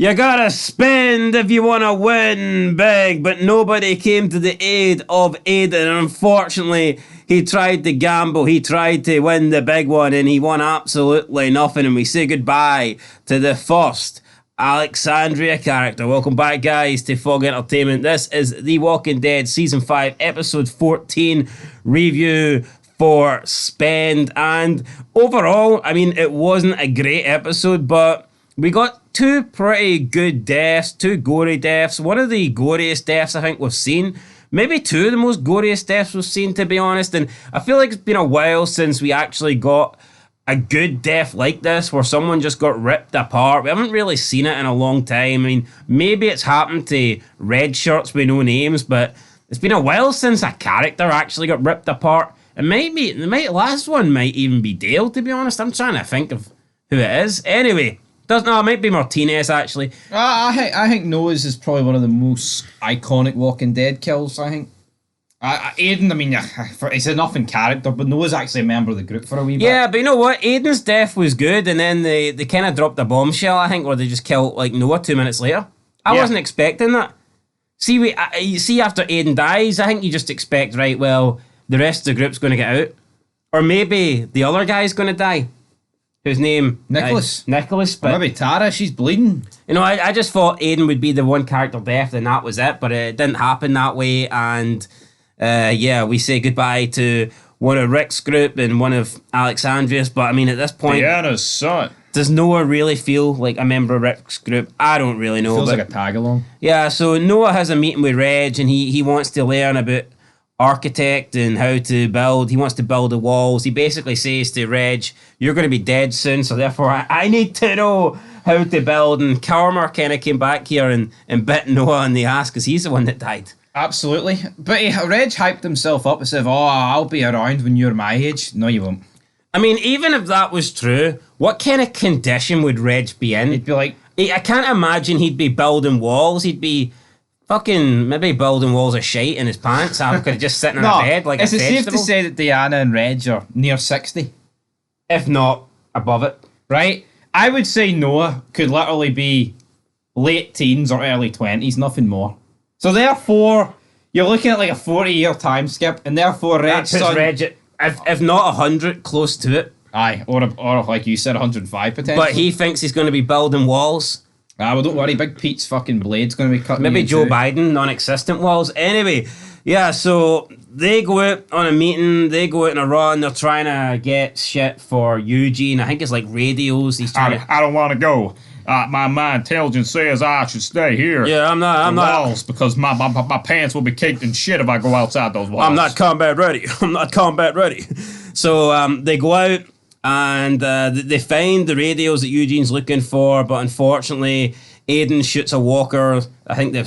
You gotta spend if you wanna win big, but nobody came to the aid of Aiden. And unfortunately, he tried to gamble. He tried to win the big one, and he won absolutely nothing. And we say goodbye to the first Alexandria character. Welcome back, guys, to Fog Entertainment. This is The Walking Dead Season 5, Episode 14 review for Spend. And overall, I mean, it wasn't a great episode, but we got two pretty good deaths, two gory deaths. One of the goriest deaths I think we've seen. Maybe two of the most goriest deaths we've seen, to be honest. And I feel like it's been a while since we actually got a good death like this, where someone just got ripped apart. We haven't really seen it in a long time. I mean, maybe it's happened to red shirts with no names, but it's been a while since a character actually got ripped apart. And the last one might even be Dale, to be honest. I'm trying to think of who it is. Anyway, it might be Martinez, actually. I think Noah's is probably one of the most iconic Walking Dead kills, I think. Aiden, I mean, he's enough in character, but Noah's actually a member of the group for a wee bit. Yeah, but you know what? Aiden's death was good, and then they kind of dropped a bombshell, I think, where they just killed like Noah 2 minutes later. I wasn't expecting that. See, after Aiden dies, I think you just expect, right, well, the rest of the group's going to get out. Or maybe the other guy's going to die. Whose name? Nicholas. But maybe Tara, she's bleeding. You know, I just thought Aiden would be the one character death and that was it, but it didn't happen that way. And we say goodbye to one of Rick's group and one of Alexandria's. But I mean, at this point, Deanna's son. Does Noah really feel like a member of Rick's group? I don't really know. Feels like a tag along. Yeah, so Noah has a meeting with Reg and he wants to learn about architect and how to build. He wants to build the walls. He basically says to Reg, you're going to be dead soon, so therefore I need to know how to build. And Karmer kind of came back here and bit Noah in the ass because he's the one that died. Absolutely. But Reg hyped himself up and said, I'll be around when you're my age. No, you won't. I mean, even if that was true, what kind of condition would Reg be in? He'd be like... I can't imagine he'd be building walls. He'd be fucking maybe building walls of shite in his pants after just sitting in a bed like a vegetable. Is it safe to say that Deanna and Reg are near 60? If not above it. Right? I would say Noah could literally be late teens or early 20s, nothing more. So therefore, you're looking at like a 40-year time skip, and therefore Reg's son... Reg at, if not 100, close to it. Aye, or like you said, 105 potentially. But he thinks he's going to be building walls. Well, don't worry, Big Pete's fucking blade's going to be cutting. Maybe Joe Biden, non-existent walls. Anyway, yeah, so they go out on a meeting, they go out on a run, they're trying to get shit for Eugene. I think it's like radios. He's trying I don't want to go. My intelligence says I should stay here. Yeah, I'm not. Walls, because my pants will be caked in shit if I go outside those walls. I'm not combat ready. So they go out and they find the radios that Eugene's looking for, but unfortunately, Aiden shoots a walker. I think it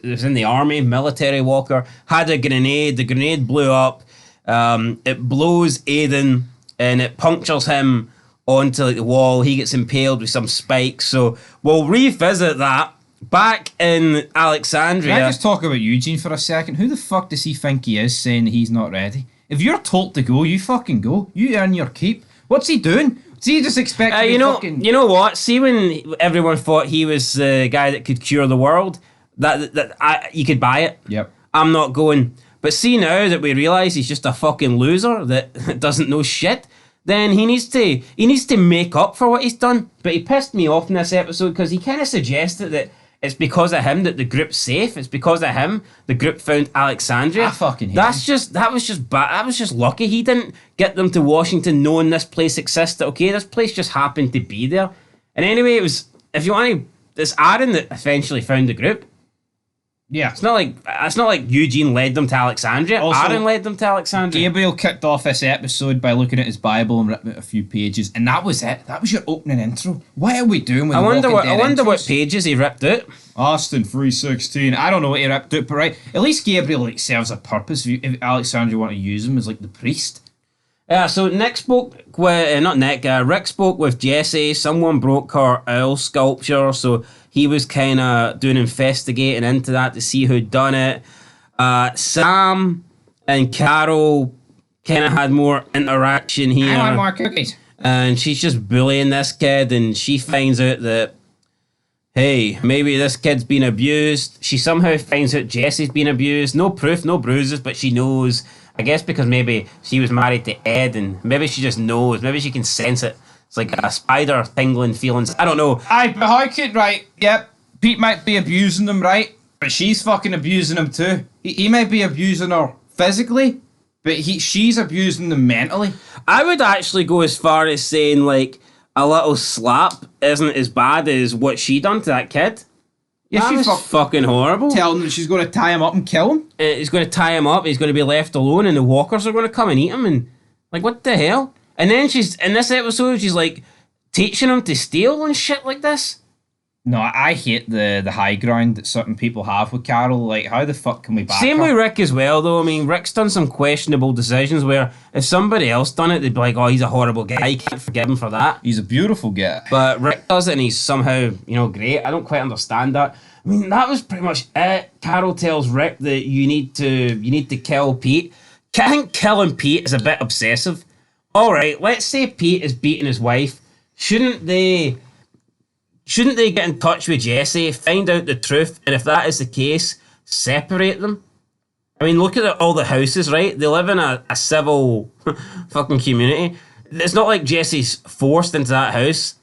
was in the army, military walker. Had a grenade. The grenade blew up. It blows Aiden and it punctures him onto like the wall. He gets impaled with some spikes. So we'll revisit that back in Alexandria. Can I just talk about Eugene for a second? Who the fuck does he think he is saying that he's not ready? If you're told to go, you fucking go. You earn your keep. What's he doing? Does he just expect you know what? See, when everyone thought he was the guy that could cure the world, you could buy it. Yep. I'm not going. But see, now that we realise he's just a fucking loser that doesn't know shit, then he needs to make up for what he's done. But he pissed me off in this episode because he kind of suggested that it's because of him that the group's safe. It's because of him the group found Alexandria. I fucking hate That was just bad. That was just lucky. He didn't get them to Washington knowing this place existed. Okay, this place just happened to be there. And anyway, it was, if you want to, it's Aaron that eventually found the group. Yeah. It's not like Eugene led them to Alexandria. Also, Aaron led them to Alexandria. Gabriel kicked off this episode by looking at his Bible and ripping out a few pages, and that was it. That was your opening intro. What are we doing with I wonder what pages he ripped out. Austin 3:16. I don't know what he ripped out, but right. At least Gabriel serves a purpose if Alexandria want to use him as like the priest. So Rick spoke with Jesse. Someone broke her owl sculpture, so he was kind of doing investigating into that to see who'd done it. Sam and Carol kind of had more interaction here. I want more cookies. And she's just bullying this kid, and she finds out that hey, maybe this kid's been abused. She somehow finds out Jesse's been abused. No proof, no bruises, but she knows. I guess because maybe she was married to Ed and maybe she just knows. Maybe she can sense it. It's like a spider tingling feelings. I don't know. Aye, but how could, right, yep, Pete might be abusing them, right? But she's fucking abusing him too. He might be abusing her physically, but she's abusing them mentally. I would actually go as far as saying, like, a little slap isn't as bad as what she done to that kid. Yeah, That she's was fucking horrible. telling him that she's going to tie him up and kill him. He's going to tie him up. He's going to be left alone, and the walkers are going to come and eat him. And like, what the hell? And then she's in this episode. She's like teaching him to steal and shit like this. No, I hate the high ground that certain people have with Carol. Like, how the fuck can we back Same her? with Rick as well, though. I mean, Rick's done some questionable decisions where if somebody else done it, they'd be like, "Oh, he's a horrible guy. You can't forgive him for that." He's a beautiful guy. But Rick does it, and he's somehow, great. I don't quite understand that. I mean, that was pretty much it. Carol tells Rick that you need to kill Pete. I think killing Pete is a bit obsessive. All right, let's say Pete is beating his wife. Shouldn't they get in touch with Jesse, find out the truth, and if that is the case, separate them? I mean, look at all the houses, right? They live in a civil fucking community. It's not like Jesse's forced into that house.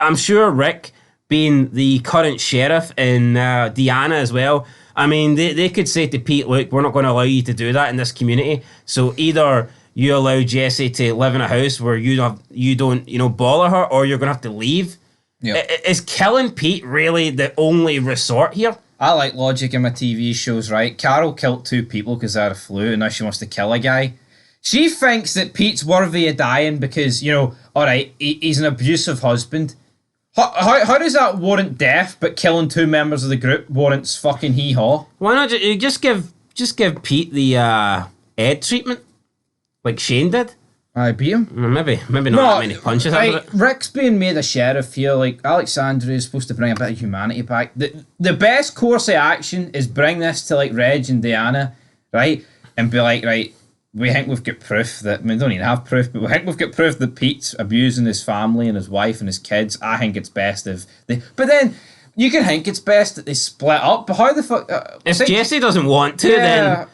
I'm sure Rick, being the current sheriff, and Deanna as well, I mean, they could say to Pete, look, we're not going to allow you to do that in this community. So either you allow Jesse to live in a house where you don't bother her, or you're going to have to leave. Yeah. Is killing Pete really the only resort here? I like logic in my TV shows, right? Carol killed 2 people because they had a flu, and now she wants to kill a guy. She thinks that Pete's worthy of dying because, alright, he's an abusive husband. How does that warrant death, but killing 2 members of the group warrants fucking hee-haw? Why not just give Pete the Ed treatment, like Shane did? I beat him. Maybe not that many punches out of it. Rick's being made a sheriff here. Like, Alexandria is supposed to bring a bit of humanity back. The best course of action is bring this to, like, Reg and Diana, right? And be like, right, we think we've got proof that, we don't even have proof, but we think we've got proof that Pete's abusing his family and his wife and his kids. I think it's best if they... But then, you can think it's best that they split up, but how the fuck... If Jesse doesn't want to, then...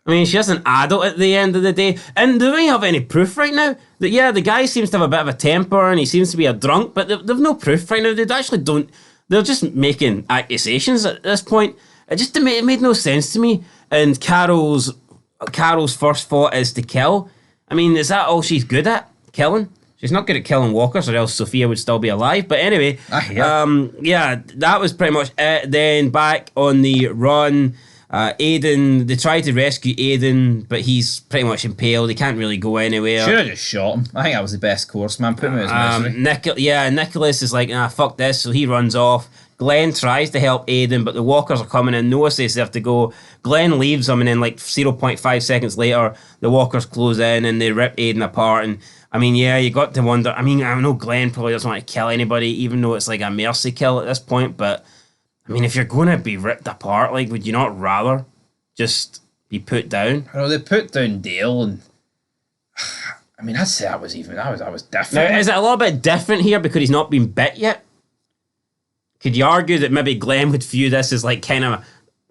I mean, she's an adult at the end of the day. And do we have any proof right now that, the guy seems to have a bit of a temper and he seems to be a drunk, but they've no proof right now. They actually don't. They're just making accusations at this point. It made no sense to me. And Carol's first thought is to kill. I mean, is that all she's good at? Killing? She's not good at killing walkers, or else Sophia would still be alive. But anyway, that was pretty much it. Then back on the run. Aiden, they try to rescue Aiden, but he's pretty much impaled. He can't really go anywhere. Should have just shot him. I think that was the best course, man. Put him in his misery. Nicholas is like, fuck this, so he runs off. Glenn tries to help Aiden, but the walkers are coming in. Noah says they have to go. Glenn leaves them, and then like 0.5 seconds later, the walkers close in and they rip Aiden apart. And I mean, you got to wonder. I mean, I know Glenn probably doesn't want to kill anybody, even though it's like a mercy kill at this point, but I mean, if you're going to be ripped apart, like, would you not rather just be put down? I know they put down Dale, and I mean, I'd say that was different. Now, is it a little bit different here because he's not been bit yet? Could you argue that maybe Glenn would view this as like kind of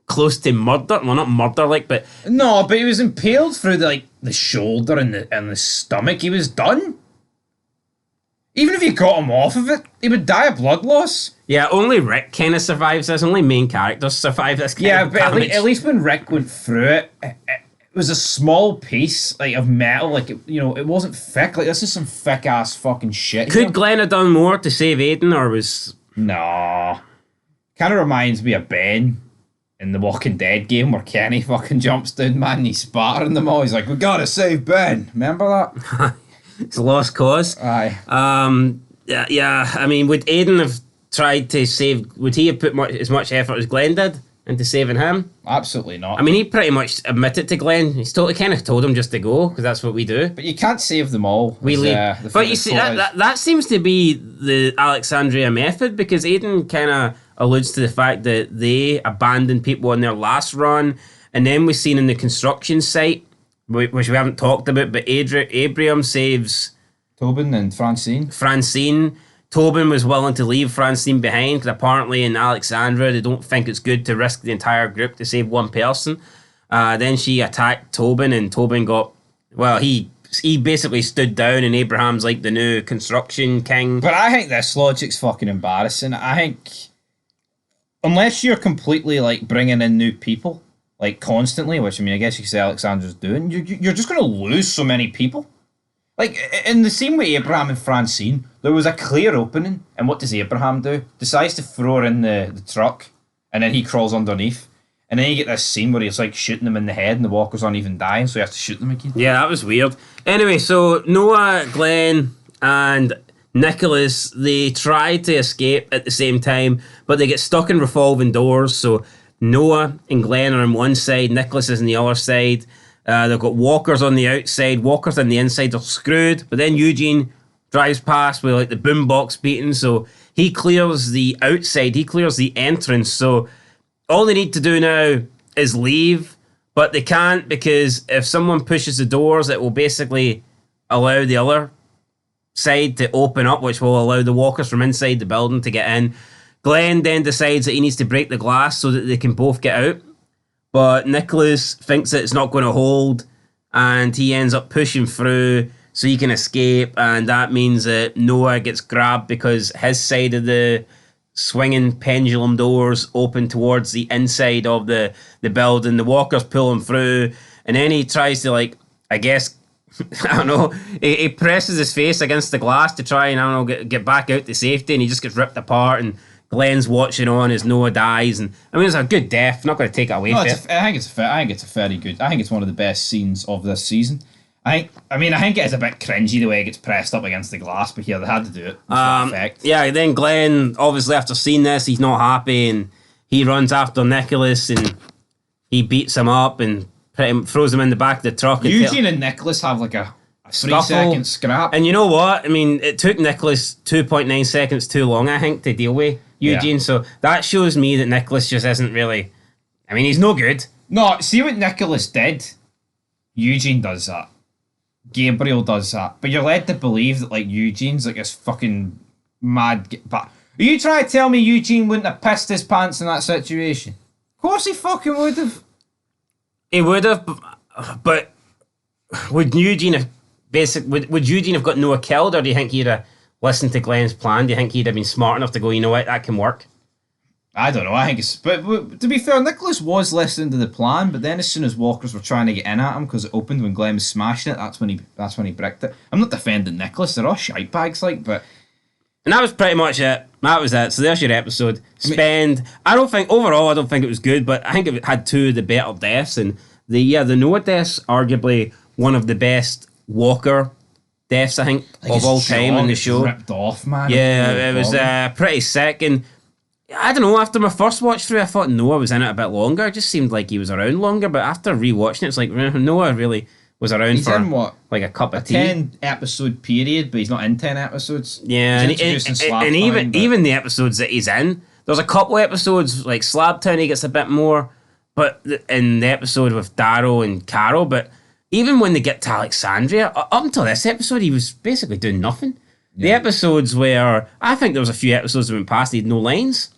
close to murder? Well, not murder, like, but no, but he was impaled through the shoulder and the stomach. He was done. Even if you got him off of it, he would die of blood loss. Yeah, only Rick kind of survives this. Only main characters survive this kind of but damage. at least when Rick went through it, it was a small piece of metal. Like, it wasn't thick. Like, this is some thick ass fucking shit. Could Glenn have done more to save Aiden, or was... No. Kind of reminds me of Ben in the Walking Dead game where Kenny fucking jumps down, man, and he's spattering them all. He's like, we gotta save Ben. Remember that? It's a lost cause. Aye. Yeah. I mean, would Aiden have tried to save... Would he have put as much effort as Glenn did into saving him? Absolutely not. I mean, he pretty much admitted to Glenn. He kind of told him just to go, because that's what we do. But you can't save them all. We leave. But you see, that seems to be the Alexandria method, because Aiden kind of alludes to the fact that they abandoned people on their last run, and then we've seen in the construction site, which we haven't talked about, but Abraham saves... Tobin and Francine. Tobin was willing to leave Francine behind because apparently in Alexandra they don't think it's good to risk the entire group to save one person. Then she attacked Tobin, and Tobin got, well, he basically stood down, and Abraham's like the new construction king. But I think this logic's fucking embarrassing. I think unless you're completely like bringing in new people like constantly, which I mean I guess you could say Alexandra's doing, you're just going to lose so many people. Like, in the same way Abraham and Francine, there was a clear opening, and what does Abraham do? Decides to throw her in the truck, and then he crawls underneath. And then you get this scene where he's, like, shooting them in the head, and the walkers aren't even dying, so he has to shoot them again. Yeah, that was weird. Anyway, so Noah, Glenn, and Nicholas, they try to escape at the same time, but they get stuck in revolving doors, so Noah and Glenn are on one side, Nicholas is on the other side. They've got walkers on the outside, walkers on the inside are screwed, but then Eugene drives past with like the boombox beating, so he clears the outside, he clears the entrance, so all they need to do now is leave, but they can't because if someone pushes the doors, it will basically allow the other side to open up, which will allow the walkers from inside the building to get in. Glenn then decides that he needs to break the glass so that they can both get out. But Nicholas thinks that it's not going to hold, and he ends up pushing through so he can escape, and that means that Noah gets grabbed because his side of the swinging pendulum doors open towards the inside of the building. The walkers pull him through, and then he tries to, like, I guess, I don't know, he presses his face against the glass to try and, I don't know, get back out to safety, and he just gets ripped apart, and Glenn's watching on as Noah dies, and I mean it's a good death. Not going to take it away. No, I think it's a very good. I think it's one of the best scenes of this season. I think it is a bit cringy the way it gets pressed up against the glass, but here they had to do it. Effect. Yeah. Then Glenn, obviously after seeing this, he's not happy, and he runs after Nicholas, and he beats him up and throws him in the back of the truck. Eugene and Nicholas have like a 3-second scrap. And you know what? I mean, it took Nicholas 2.9 seconds too long, I think, to deal with Eugene. Yeah. So that shows me that Nicholas just isn't really... I mean, he's no good. No, see what Nicholas did? Eugene does that. Gabriel does that. But you're led to believe that, like, Eugene's like this fucking mad... But are you trying to tell me Eugene wouldn't have pissed his pants in that situation? Of course he fucking would have. He would have, but would Eugene have... Would Eugene have got Noah killed, or do you think he'd have listened to Glenn's plan? Do you think he'd have been smart enough to go, you know what, that can work? I don't know. I think it's... But to be fair, Nicholas was listening to the plan, but then as soon as walkers were trying to get in at him because it opened when Glenn was smashing it, that's when he bricked it. I'm not defending Nicholas. They're all shite bags, like, but... And that was pretty much it. That was it. So there's your episode. I don't think it was good, but I think it had two of the better deaths, and the Noah death's arguably one of the best Walker deaths, I think, of all time in the show. Ripped off, man. Yeah, it was pretty sick, and I don't know, after my first watch through, I thought Noah was in it a bit longer. It just seemed like he was around longer, but after rewatching it, it's like Noah really was around he's for in what? Like a cup of tea. 10-episode period, but he's not in 10 episodes. Yeah, and even the episodes that he's in, there's a couple of episodes, like Slab Town, he gets a bit more, but in the episode with Darrow and Carol, but even when they get to Alexandria, up until this episode, he was basically doing nothing. Yeah. The episodes where, I think there was a few episodes that went past, he had no lines.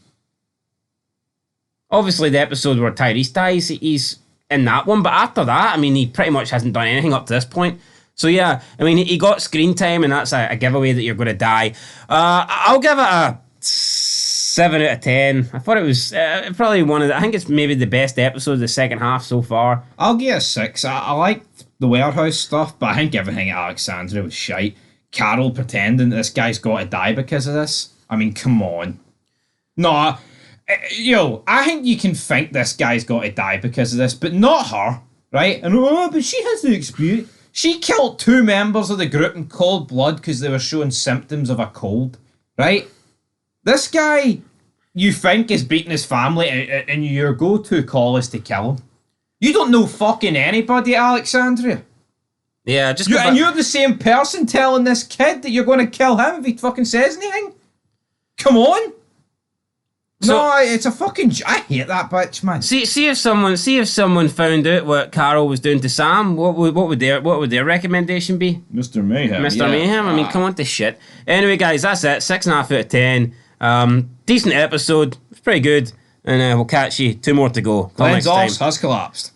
Obviously, the episode where Tyrese dies, he's in that one, but after that, I mean, he pretty much hasn't done anything up to this point. So yeah, I mean, he got screen time, and that's a giveaway that you're going to die. I'll give it a 7 out of 10. I thought it was probably I think it's maybe the best episode of the second half so far. I'll give it a 6. I liked the warehouse stuff, but I think everything at Alexandria was shite. Carol pretending that this guy's got to die because of this. I mean, come on. No, I think you can think this guy's got to die because of this, but not her, right? And but she has the experience. She killed 2 members of the group in cold blood because they were showing symptoms of a cold, right? This guy, you think, is beating his family, and your go-to call is to kill him. You don't know fucking anybody at Alexandria. Yeah, and you're the same person telling this kid that you're going to kill him if he fucking says anything? Come on. No, it's a fucking. I hate that bitch, man. See if someone found out what Carol was doing to Sam. What would their recommendation be? Mr. Mayhem. Mr. yeah. Mayhem. I mean, come on to shit. Anyway, guys, that's it. 6.5 out of 10. Decent episode. It's pretty good. And we'll catch you. 2 more to go. Till Glenn's next time. arse has collapsed.